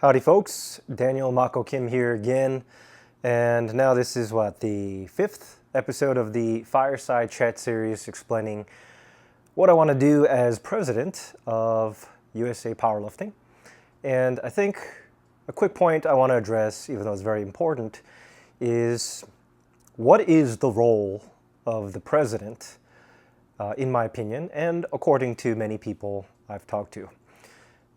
Howdy folks, Daniel Mako Kim here again, and now this is the fifth episode of the Fireside Chat series explaining what I want to do as president of USA Powerlifting. And I think a quick point I want to address, even though it's very important, is what is the role of the president, in my opinion, and according to many people I've talked to.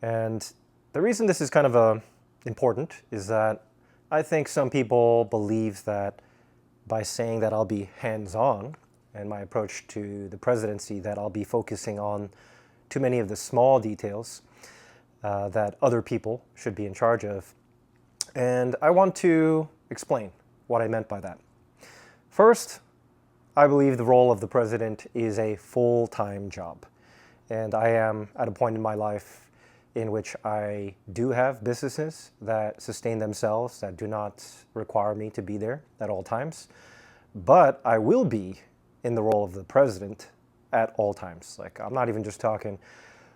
And the reason this is kind of important is that I think some people believe that by saying that I'll be hands-on in my approach to the presidency, that I'll be focusing on too many of the small details that other people should be in charge of. And I want to explain what I meant by that. First, I believe the role of the president is a full-time job. And I am at a point in my life in which I do have businesses that sustain themselves, that do not require me to be there at all times. But I will be in the role of the president at all times. Like, I'm not even just talking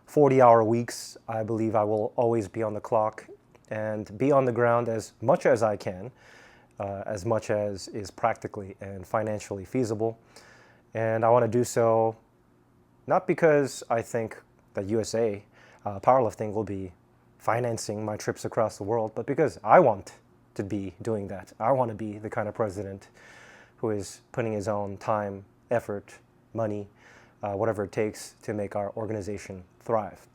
40-hour weeks. I believe I will always be on the clock and be on the ground as much as I can, as much as is practically and financially feasible. And I want to do so not because I think that USA Powerlifting will be financing my trips across the world, but because I want to be doing that. I want to be the kind of president who is putting his own time, effort, money, whatever it takes to make our organization thrive.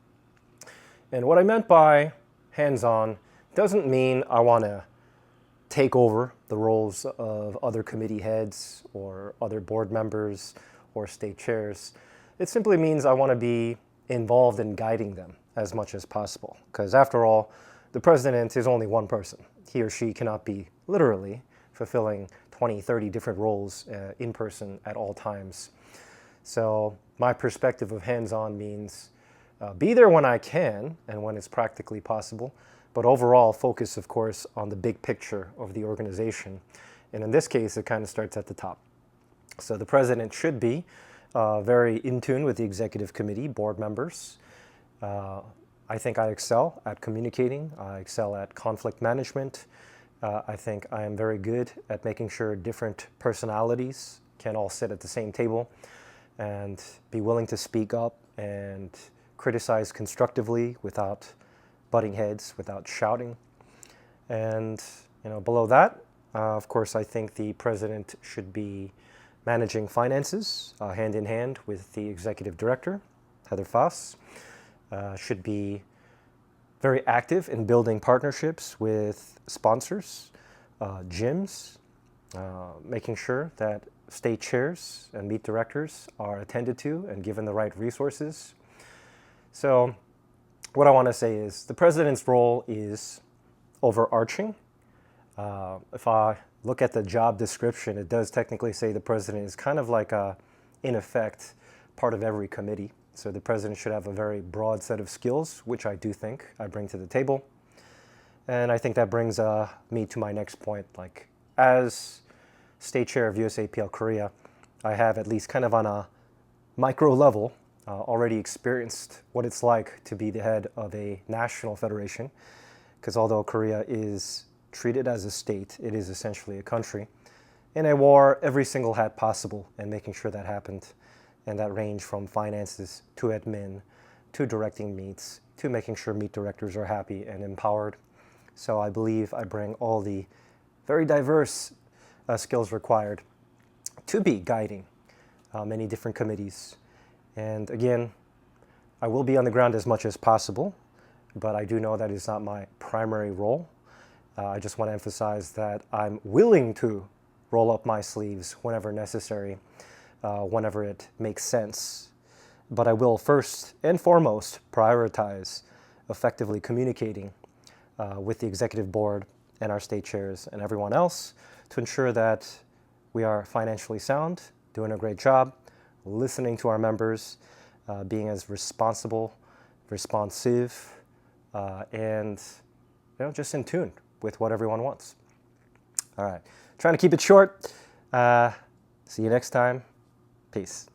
And what I meant by hands-on doesn't mean I want to take over the roles of other committee heads or other board members or state chairs. It simply means I want to be involved in guiding them as much as possible. Because after all, the president is only one person. He or she cannot be literally fulfilling 20, 30 different roles in person at all times. So my perspective of hands-on means be there when I can and when it's practically possible, but overall focus, of course, on the big picture of the organization. And in this case, it kind of starts at the top. So the president should be very in tune with the executive committee, board members. I think I excel at communicating. I excel at conflict management. I think I am very good at making sure different personalities can all sit at the same table and be willing to speak up and criticize constructively without butting heads, without shouting. And below that, of course, I think the president should be managing finances hand in hand with the executive director, Heather Foss. Should be very active in building partnerships with sponsors, gyms, making sure that state chairs and meet directors are attended to and given the right resources. So what I want to say is the president's role is overarching. If I look at the job description, it does technically say the president is kind of like in effect, part of every committee. So the president should have a very broad set of skills, which I do think I bring to the table. And I think that brings me to my next point. Like, as state chair of USAPL Korea, I have, at least kind of on a micro level, already experienced what it's like to be the head of a national federation. Because although Korea is treated as a state, it is essentially a country. And I wore every single hat possible in making sure that happened. And that ranged from finances to admin, to directing meets, to making sure meet directors are happy and empowered. So I believe I bring all the very diverse skills required to be guiding many different committees. And again, I will be on the ground as much as possible, but I do know that is not my primary role. I just want to emphasize that I'm willing to roll up my sleeves whenever necessary, whenever it makes sense. But I will first and foremost prioritize effectively communicating with the executive board and our state chairs and everyone else to ensure that we are financially sound, doing a great job, listening to our members, being as responsive, and just in tune with what everyone wants. All right, trying to keep it short. See you next time. Peace.